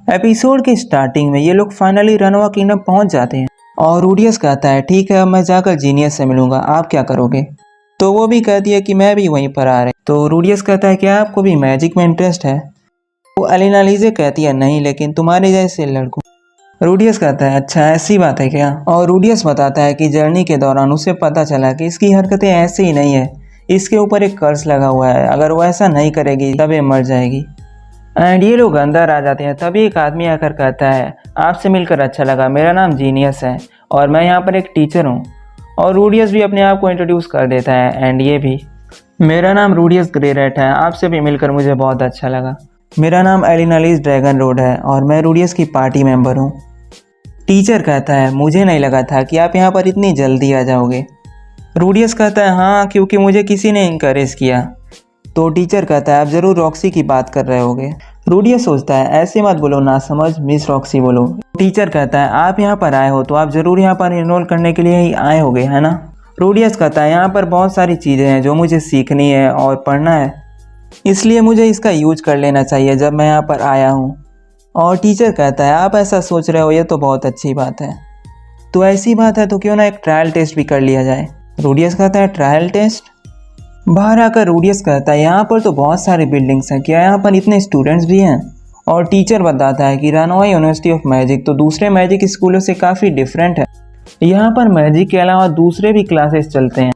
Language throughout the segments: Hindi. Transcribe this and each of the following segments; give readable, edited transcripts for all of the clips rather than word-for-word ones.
एपिसोड के स्टार्टिंग में ये लोग फाइनली रनवा किंगडम पहुंच जाते हैं और रूडियस कहता है ठीक है अब मैं जाकर जीनियस से मिलूंगा, आप क्या करोगे। तो वो भी कहती है कि मैं भी वहीं पर आ रही। तो रूडियस कहता है क्या आपको भी मैजिक में इंटरेस्ट है। वो एलिनालिजे कहती है नहीं, लेकिन तुम्हारे जैसे लड़कों। रूडियस कहता है अच्छा ऐसी बात है क्या। और रूडियस बताता है कि जर्नी के दौरान उसे पता चला कि इसकी हरकतें ऐसे ही नहीं है, इसके ऊपर एक कर्ज लगा हुआ है, अगर वो ऐसा नहीं करेगी तब ये मर जाएगी। एंड ये लोग अंदर आ जाते हैं। तभी एक आदमी आकर कहता है आपसे मिलकर अच्छा लगा, मेरा नाम जीनियस है और मैं यहाँ पर एक टीचर हूँ। और रूडियस भी अपने आप को इंट्रोड्यूस कर देता है एंड ये भी, मेरा नाम रूडियस ग्रेरेट है, आपसे भी मिलकर मुझे बहुत अच्छा लगा। मेरा नाम एलिनालिस ड्रैगन रोड है और मैं रूडियस की पार्टी मेंबर हूँ। टीचर कहता है मुझे नहीं लगा था कि आप यहाँ पर इतनी जल्दी आ जाओगे। रूडियस कहता है हाँ क्योंकि मुझे किसी ने इंकरेज किया। तो टीचर कहता है आप ज़रूर रॉक्सी की बात कर रहे होगे। रूडियस सोचता है ऐसे मत बोलो ना समझ, मिस रॉक्सी बोलो। टीचर कहता है आप यहाँ पर आए हो तो आप ज़रूर यहाँ पर इनरोल करने के लिए ही आए होगे है ना। रूडियस कहता है यहाँ पर बहुत सारी चीज़ें हैं जो मुझे सीखनी है और पढ़ना है, इसलिए मुझे इसका यूज कर लेना चाहिए जब मैं यहाँ पर आया हूँ। और टीचर कहता है आप ऐसा सोच रहे हो ये तो बहुत अच्छी बात है, तो ऐसी बात है तो क्यों ना एक ट्रायल टेस्ट भी कर लिया जाए। रूडियस कहता है ट्रायल टेस्ट। बाहर आकर रूडियस कहता है यहाँ पर तो बहुत सारी बिल्डिंग्स हैं, क्या यहाँ पर इतने स्टूडेंट्स भी हैं। और टीचर बताता है कि रानोवा यूनिवर्सिटी ऑफ मैजिक तो दूसरे मैजिक स्कूलों से काफ़ी डिफरेंट है, यहाँ पर मैजिक के अलावा दूसरे भी क्लासेस चलते हैं।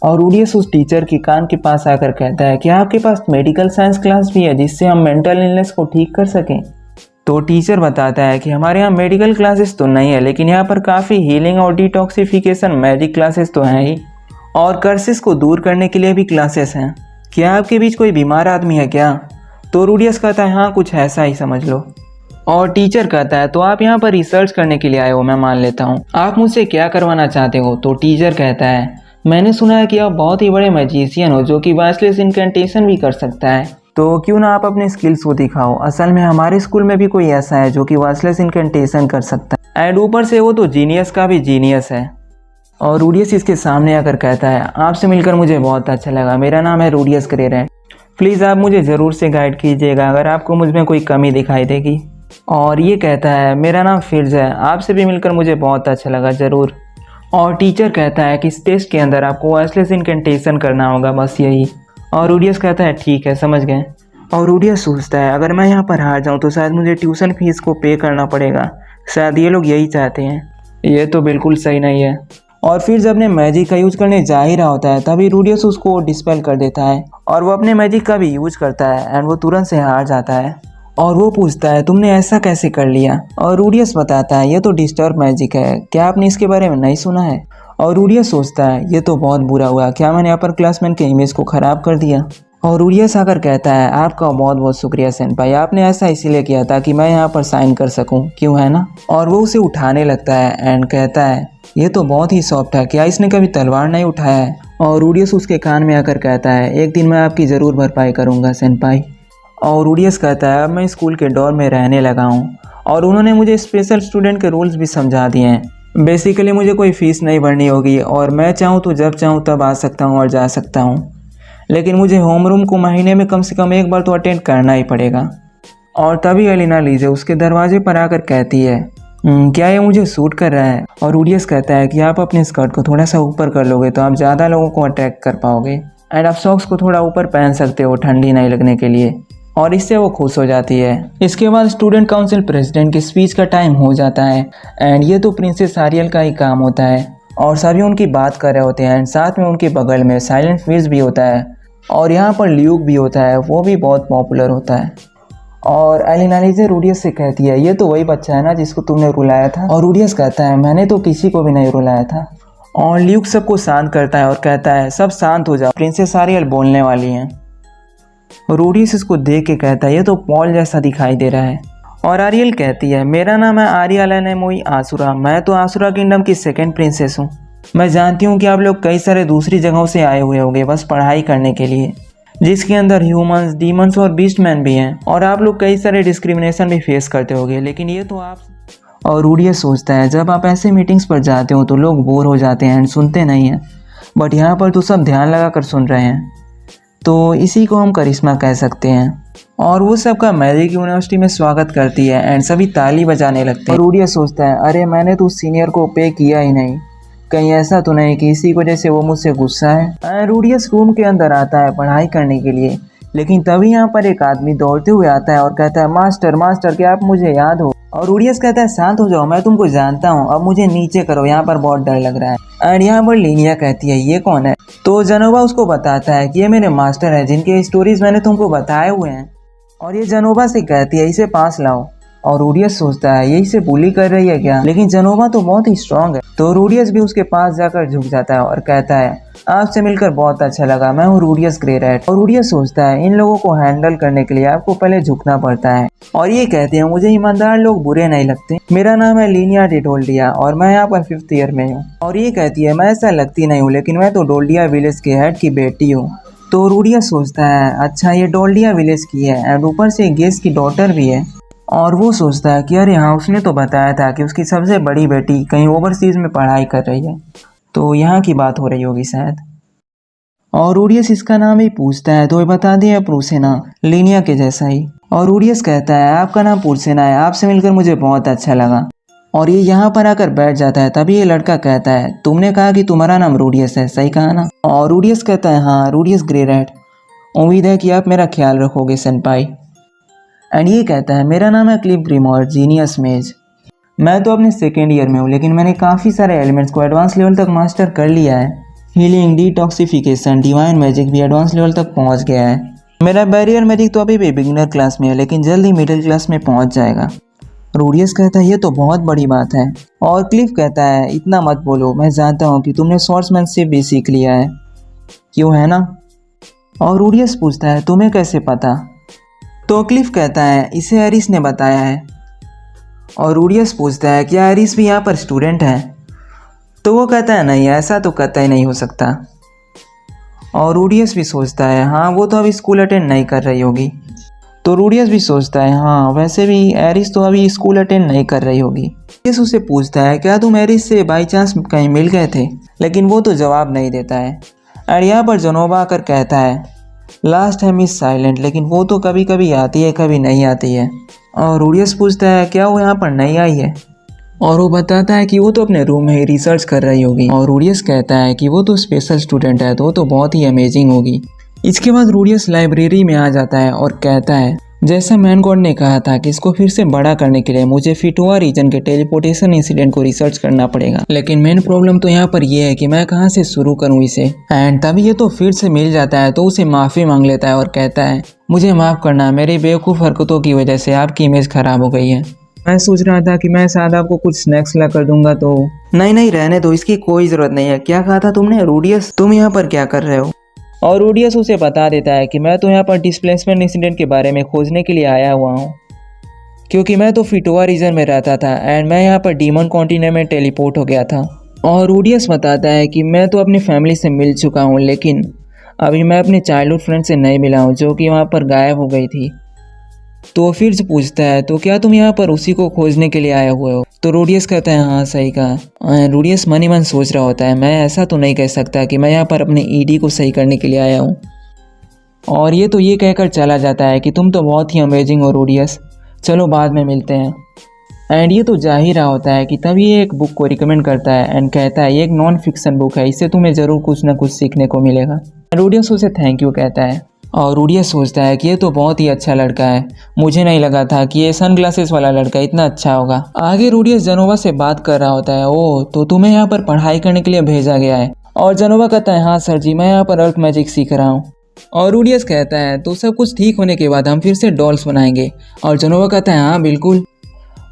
और रूडियस उस टीचर के कान के पास आकर कहता है कि आपके पास मेडिकल साइंस क्लास भी है जिससे हम मेंटल इलनेस को ठीक कर सकें। तो टीचर बताता है कि हमारे यहाँ मेडिकल क्लासेस तो नहीं है, लेकिन यहाँ पर काफ़ी हीलिंग और डिटॉक्सिफिकेशन मैजिक क्लासेस तो हैं ही, और कर्सेस को दूर करने के लिए भी क्लासेस हैं। क्या आपके बीच कोई बीमार आदमी है क्या। तो रूडियस कहता है हाँ कुछ ऐसा ही समझ लो। और टीचर कहता है तो आप यहाँ पर रिसर्च करने के लिए आए हो, मैं मान लेता हूँ, आप मुझसे क्या करवाना चाहते हो। तो टीचर कहता है मैंने सुना है कि आप बहुत ही बड़े मैजिशियन हो जो कि वॉइसलेस इनकेंटेशन भी कर सकता है, तो क्यों ना आप अपने स्किल्स को दिखाओ। असल में हमारे स्कूल में भी कोई ऐसा है जो कि वॉइसलेस इनकेंटेशन कर सकता है, एंड ऊपर से वो तो जीनियस का भी जीनियस है। और रूडियस इसके सामने आकर कहता है आपसे मिलकर मुझे बहुत अच्छा लगा, मेरा नाम है रूडियस ग्रेरेट, प्लीज़ आप मुझे ज़रूर से गाइड कीजिएगा अगर आपको मुझ में कोई कमी दिखाई देगी। और ये कहता है मेरा नाम फिर्ज है, आपसे भी मिलकर मुझे बहुत अच्छा लगा, ज़रूर। और टीचर कहता है कि इस टेस्ट के अंदर आपको वॉइसलेस इनकेंटेशन करना होगा, बस यही। और रूडियस कहता है ठीक है समझ गए। और रूडियस सोचता है अगर मैं यहाँ पर हार जाऊँ तो शायद मुझे ट्यूशन फीस को पे करना पड़ेगा, शायद ये लोग यही चाहते हैं, ये तो बिल्कुल सही नहीं है। और फिर जब अपने मैजिक का यूज करने जा ही रहा होता है तभी रूडियस उसको डिस्पेल कर देता है और वो अपने मैजिक का भी यूज करता है एंड वो तुरंत से हार जाता है। और वो पूछता है तुमने ऐसा कैसे कर लिया। और रूडियस बताता है ये तो डिस्टर्ब मैजिक है, क्या आपने इसके बारे में नहीं सुना है। और रूडियस सोचता है ये तो बहुत बुरा हुआ, क्या मैंने अपर क्लासमेट के इमेज को ख़राब कर दिया। और रूडियस आकर कहता है आपका बहुत बहुत शुक्रिया सेनपाई, आपने ऐसा इसीलिए किया ताकि मैं यहाँ पर साइन कर सकूँ, क्यों है ना। और वो उसे उठाने लगता है एंड कहता है ये तो बहुत ही सॉफ्ट है, क्या इसने कभी तलवार नहीं उठाया है। और रूडियस उसके कान में आकर कहता है एक दिन मैं आपकी ज़रूर भरपाई करूँगा सेनपाई। और रूडियस कहता है अब मैं स्कूल के डोर में रहने लगा हूँ और उन्होंने मुझे स्पेशल स्टूडेंट के रूल्स भी समझा दिए हैं। बेसिकली मुझे कोई फ़ीस नहीं भरनी होगी और मैं चाहूँ तो जब चाहूँ तब आ सकता हूँ और जा सकता हूँ, लेकिन मुझे होमरूम को महीने में कम से कम एक बार तो अटेंड करना ही पड़ेगा। और तभी एलिनालिजे उसके दरवाजे पर आकर कहती है क्या ये मुझे सूट कर रहा है। और रूडियस कहता है कि आप अपने स्कर्ट को थोड़ा सा ऊपर कर लोगे तो आप ज़्यादा लोगों को अट्रैक्ट कर पाओगे, एंड आप सॉक्स को थोड़ा ऊपर पहन सकते हो ठंडी नहीं लगने के लिए। और इससे वो खुश हो जाती है। इसके बाद स्टूडेंट काउंसिल प्रेसिडेंट की स्पीच का टाइम हो जाता है एंड ये तो प्रिंसेस आरियल का ही काम होता है और सभी उनकी बात कर रहे होते हैं एंड साथ में उनके बगल में साइलेंट फिश भी होता है और यहाँ पर ल्यूक भी होता है, वो भी बहुत पॉपुलर होता है। और एलिनालिजे रूडियस से कहती है ये तो वही बच्चा है ना जिसको तुमने रुलाया था। और रूडियस कहता है मैंने तो किसी को भी नहीं रुलाया था। और ल्यूक सबको शांत करता है और कहता है सब शांत हो जाओ, प्रिंसेस आरियल बोलने वाली हैं। रूडियस इसको देख के कहता है ये तो पॉल जैसा दिखाई दे रहा है। और आरियल कहती है मेरा नाम है आरियल एनेमोई आसुरा, मैं तो आसुरा किंगडम की सेकंड प्रिंसेस हूँ। मैं जानती हूँ कि आप लोग कई सारे दूसरी जगहों से आए हुए होंगे बस पढ़ाई करने के लिए, जिसके अंदर ह्यूमंस, डीमंस और बीस्टमैन भी हैं, और आप लोग कई सारे डिस्क्रिमिनेशन भी फेस करते होंगे, लेकिन ये तो आप। और रूडियस सोचता है जब आप ऐसे मीटिंग्स पर जाते हो तो लोग बोर हो जाते हैं एंड सुनते नहीं हैं, बट यहाँ पर तो सब ध्यान लगा कर सुन रहे हैं। तो इसी को हम करिश्मा कह सकते हैं। और वो सबका मैजिक यूनिवर्सिटी में स्वागत करती है एंड सभी ताली बजाने लगते हैं। और रूडियस सोचता है अरे मैंने तो उस सीनियर को पे किया ही नहीं, कहीं ऐसा तो नहीं कि इसी वजह से वो मुझसे गुस्सा है। रूडियस रूम के अंदर आता है पढ़ाई करने के लिए, लेकिन तभी यहाँ पर एक आदमी दौड़ते हुए आता है और कहता है मास्टर मास्टर क्या आप मुझे याद हो। और रूडियस कहता है शांत हो जाओ, मैं तुमको जानता हूँ, अब मुझे नीचे करो, यहाँ पर बहुत डर लग रहा है। एंड यहाँ पर लीनिया कहती है ये कौन है। तो जेनोवा उसको बताता है कि ये मेरे मास्टर हैं जिनके स्टोरीज मैंने तुमको बताए हुए हैं। और ये जेनोवा से कहती है इसे पास लाओ। और रूडियस सोचता है ये इसे बुली कर रही है क्या, लेकिन जेनोवा तो बहुत ही स्ट्रांग है। तो रूडियस भी उसके पास जाकर झुक जाता है और कहता है आपसे मिलकर बहुत अच्छा लगा, मैं हूँ रूडियस ग्रे रैट। और रूडियस सोचता है इन लोगों को हैंडल करने के लिए आपको पहले झुकना पड़ता है। और ये कहते हैं मुझे ईमानदार लोग बुरे नहीं लगते, मेरा नाम है लीनिया डिडोल्डिया और मैं यहाँ पर 5th ईयर में हूँ। और ये कहती है मैं ऐसा लगती नहीं हूँ, लेकिन मैं तो डोल्डिया विलेज के हेड की बेटी हूँ। तो रूडियस सोचता है अच्छा ये डोल्डिया विलेज की है एंड ऊपर से गेस की डॉटर भी है। और वो सोचता है कि अरे हाँ उसने तो बताया था कि उसकी सबसे बड़ी बेटी कहीं ओवरसीज में पढ़ाई कर रही है, तो यहाँ की बात हो रही होगी शायद। और रूडियस इसका नाम ही पूछता है तो ये बता दिया प्रूसेना, लीनिया के जैसा ही। और रूडियस कहता है आपका नाम प्रूसेना है, आपसे मिलकर मुझे बहुत अच्छा लगा। और ये यहाँ पर आकर बैठ जाता है। तभी ये लड़का कहता है तुमने कहा कि तुम्हारा नाम रूडियस है, सही कहा ना। और रूडियस कहता है हाँ रूडियस ग्रे रैट, उम्मीद है कि आप मेरा ख्याल रखोगे सेनपाई। एंड ये कहता है मेरा नाम है क्लिफ ग्रिमोर जीनियस मेज, मैं तो अपने 2nd ईयर में हूँ, लेकिन मैंने काफ़ी सारे एलिमेंट्स को एडवांस लेवल तक मास्टर कर लिया है। हीलिंग, डिटॉक्सिफिकेशन, डिवाइन मैजिक भी एडवांस लेवल तक पहुँच गया है। मेरा बैरियर मैजिक तो अभी भी बिगिनर क्लास में है, लेकिन जल्द ही मिडिल क्लास में पहुँच जाएगा। रूडियस कहता है ये तो बहुत बड़ी बात है। और क्लिफ कहता है इतना मत बोलो, मैं जानता हूँ कि तुमने स्वॉर्ड्समैनशिप भी सीख लिया है, क्यों है ना। और रूडियस पूछता है तुम्हें कैसे पता। तो क्लिफ कहता है इसे एरिस ने बताया है। और रूडियस पूछता है क्या एरिस भी यहाँ पर स्टूडेंट है। तो वो कहता है नहीं ऐसा तो कतई नहीं हो सकता। और रूडियस भी सोचता है हाँ वो तो अभी स्कूल अटेंड नहीं कर रही होगी। तो रूडियस भी सोचता है हाँ वैसे भी एरिस तो अभी स्कूल अटेंड नहीं कर रही होगी। रूडियस उसे पूछता है क्या तुम एरिस से बाई चांस कहीं मिल गए थे, लेकिन वो तो जवाब नहीं देता है। और यहाँ पर जेनोवा आकर कहता है लास्ट टाइम इज साइलेंट, लेकिन वो तो कभी कभी आती है कभी नहीं आती है। और रूडियस पूछता है क्या वो यहाँ पर नहीं आई है। और वो बताता है कि वो तो अपने रूम में ही रिसर्च कर रही होगी। और रूडियस कहता है कि वो तो स्पेशल स्टूडेंट है तो वो तो बहुत ही अमेजिंग होगी। इसके बाद रूडियस लाइब्रेरी में आ जाता है और कहता है जैसा मैन गॉड ने कहा था कि इसको फिर से बड़ा करने के लिए मुझे फिटोआ रीजन के टेलीपोर्टेशन इंसिडेंट को रिसर्च करना पड़ेगा, लेकिन मेन प्रॉब्लम तो यहाँ पर यह है कि मैं कहाँ से शुरू करूँ इसे। एंड तभी ये तो फिर से मिल जाता है तो उसे माफ़ी मांग लेता है और कहता है मुझे माफ़ करना, मेरी बेवकूफ़ हरकतों की वजह से आपकी इमेज खराब हो गई है। मैं सोच रहा था कि मैं शायद आपको कुछ स्नैक्स ला कर दूंगा, तो नहीं रहने दो, इसकी कोई ज़रूरत नहीं है। क्या कहा था तुमने रूडियस, तुम यहाँ पर क्या कर रहे हो। और रूडियस उसे बता देता है कि मैं तो यहाँ पर डिस्प्लेसमेंट इंसिडेंट के बारे में खोजने के लिए आया हुआ हूँ, क्योंकि मैं तो फिटोआ रीजन में रहता था एंड मैं यहाँ पर डीमन कॉन्टिनेंट में टेलीपोर्ट हो गया था। और रूडियस बताता है कि मैं तो अपनी फैमिली से मिल चुका हूँ, लेकिन अभी मैं अपने चाइल्डहुड फ्रेंड से नहीं मिला हूँ जो कि वहाँ पर गायब हो गई थी। तो फिर से पूछता है तो क्या तुम यहाँ पर उसी को खोजने के लिए आए हुए हो। तो रूडियस कहता है हाँ सही कहा। रूडियस मन ही मन सोच रहा होता है मैं ऐसा तो नहीं कह सकता कि मैं यहाँ पर अपने ईडी को सही करने के लिए आया हूँ। और ये तो ये कहकर चला जाता है कि तुम तो बहुत ही अमेजिंग हो रूडियस, चलो बाद में मिलते हैं। एंड ये तो जा ही रहा होता है कि तभी ये एक बुक को रिकमेंड करता है एंड कहता है ये एक नॉन फिक्शन बुक है, इससे तुम्हें ज़रूर कुछ ना कुछ सीखने को मिलेगा। रूडियस उसे थैंक यू कहता है। और रूडियस सोचता है कि ये तो बहुत ही अच्छा लड़का है, मुझे नहीं लगा था कि ये सनग्लासेस वाला लड़का इतना अच्छा होगा। आगे रूडियस जेनोवा से बात कर रहा होता है ओह तो तुम्हें यहाँ पर पढ़ाई करने के लिए भेजा गया है। और जेनोवा कहता है हाँ सर जी, मैं यहाँ पर अर्थ मैजिक सीख रहा हूँ। और रूडियस कहता है तो सब कुछ ठीक होने के बाद हम फिर से डॉल्स बनाएंगे। और जेनोवा कहता है हाँ बिल्कुल।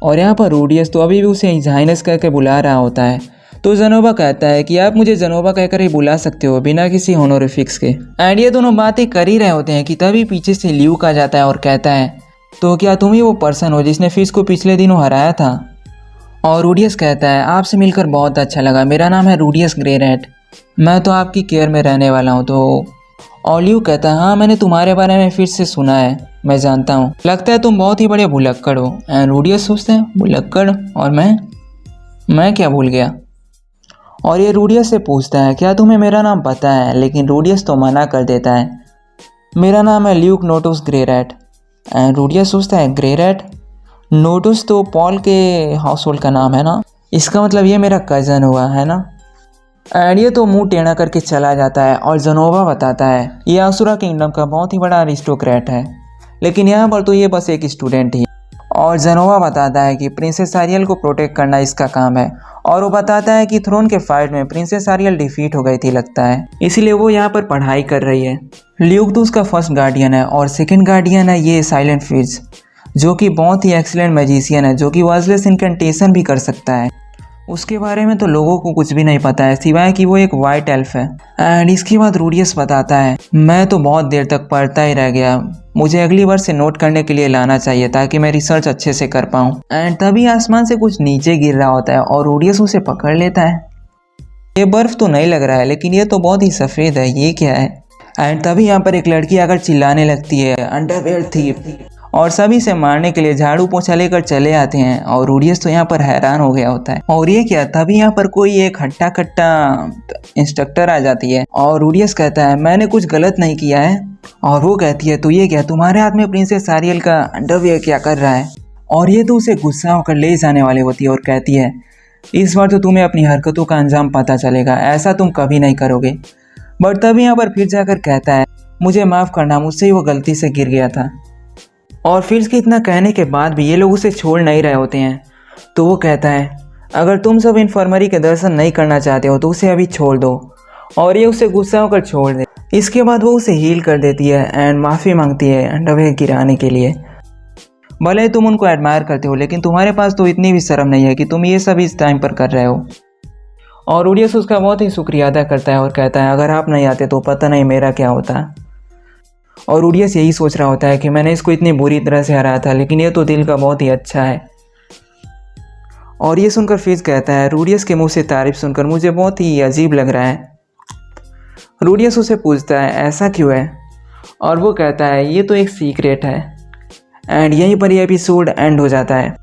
और यहाँ पर रूडियस तो अभी भी उसे हाइनेस करके बुला रहा होता है। तो जेनोवा कहता है कि आप मुझे जेनोवा कहकर ही बुला सकते हो बिना किसी होनोरिफिक्स के। एंड ये दोनों बातें कर ही रहे होते हैं कि तभी पीछे से ल्यूक आ जाता है और कहता है तो क्या तुम ही वो पर्सन हो जिसने फिश को पिछले दिनों हराया था। और रूडियस कहता है आपसे मिलकर बहुत अच्छा लगा, मेरा नाम है रूडियस ग्रे रैट, मैं तो आपकी केयर में रहने वाला हूँ। तो और ल्यूक कहता है हाँ मैंने तुम्हारे बारे में फिर से सुना है, मैं जानता हूँ, लगता है तुम बहुत ही बड़े भुलक्कड़ हो। एंड रूडियस सोचते हैं भुलक्कड़, और मैं क्या भूल गया। और ये रूडियस से पूछता है क्या तुम्हें मेरा नाम पता है, लेकिन रूडियस तो मना कर देता है। मेरा नाम है ल्यूक नोटस ग्रेरैट। एंड रूडियस सोचता है ग्रेरैट, नोटस तो पॉल के हाउस होल्ड का नाम है ना, इसका मतलब ये मेरा कज़न हुआ है ना। एंड ये तो मुंह टेढ़ा करके चला जाता है और जेनोवा बताता है ये आसुरा किंगडम का बहुत ही बड़ा अरिस्टोक्रेट है, लेकिन यहाँ पर तो ये बस एक स्टूडेंट ही। और जेनोवा बताता है कि प्रिंसेस आरियल को प्रोटेक्ट करना इसका काम है, और वो बताता है कि थ्रोन के फाइट में प्रिंसेस आरियल डिफीट हो गई थी लगता है, इसीलिए वो यहाँ पर पढ़ाई कर रही है। ल्यूक तो उसका फर्स्ट गार्डियन है और सेकंड गार्डियन है ये साइलेंट फिट्ज, जो कि बहुत ही एक्सीलेंट मैजिशियन है, जो कि वर्डलेस इनकेंटेशन भी कर सकता है। उसके बारे में तो लोगों को कुछ भी नहीं पता है सिवाय कि वो एक वाइट एल्फ है। एंड इसके बाद रूडियस बताता है मैं तो बहुत देर तक पढ़ता ही रह गया, मुझे अगली बार से नोट करने के लिए लाना चाहिए ताकि मैं रिसर्च अच्छे से कर पाऊँ। एंड तभी आसमान से कुछ नीचे गिर रहा होता है और रूडियस उसे पकड़ लेता है। ये बर्फ तो नहीं लग रहा है, लेकिन ये तो बहुत ही सफ़ेद है, ये क्या है। एंड तभी यहाँ पर एक लड़की आकर चिल्लाने लगती है अंडरवेयर थीफ, और सभी से मारने के लिए झाड़ू पोछा लेकर चले आते हैं। और रूडियस तो यहाँ पर हैरान हो गया होता है, और ये क्या, तभी यहाँ पर कोई एक हट्टा कट्टा इंस्ट्रक्टर आ जाती है और रूडियस कहता है मैंने कुछ गलत नहीं किया है। और वो कहती है तो ये क्या, तुम्हारे हाथ में प्रिंसेस आरियल का अंडरवियर क्या कर रहा है। और ये तो उसे गुस्सा होकर ले जाने वाली होती है और कहती है इस बार तो तुम्हें अपनी हरकतों का अंजाम पता चलेगा, ऐसा तुम कभी नहीं करोगे। बट तभी यहाँ पर फिर जाकर कहता है मुझे माफ़ करना, मुझसे ही वो गलती से गिर गया था। और फिर के इतना कहने के बाद भी ये लोग उसे छोड़ नहीं रहे होते हैं, तो वो कहता है अगर तुम सब इन्फर्मरी के दर्शन नहीं करना चाहते हो तो उसे अभी छोड़ दो। और ये उसे गुस्सा होकर छोड़ दे। इसके बाद वो उसे हील कर देती है एंड माफ़ी मांगती है अंडरवेयर गिराने के लिए। भले तुम उनको एडमायर करते हो, लेकिन तुम्हारे पास तो इतनी भी शर्म नहीं है कि तुम ये सब इस टाइम पर कर रहे हो। और रूडियस उसका बहुत ही शुक्रिया अदा करता है और कहता है अगर आप नहीं आते तो पता नहीं मेरा क्या होता। और रूडियस यही सोच रहा होता है कि मैंने इसको इतनी बुरी तरह से हराया था, लेकिन ये तो दिल का बहुत ही अच्छा है। और ये सुनकर फिज कहता है रूडियस के मुंह से तारीफ सुनकर मुझे बहुत ही अजीब लग रहा है। रूडियस उसे पूछता है ऐसा क्यों है, और वो कहता है ये तो एक सीक्रेट है। एंड यहीं पर ये एपिसोड एंड हो जाता है।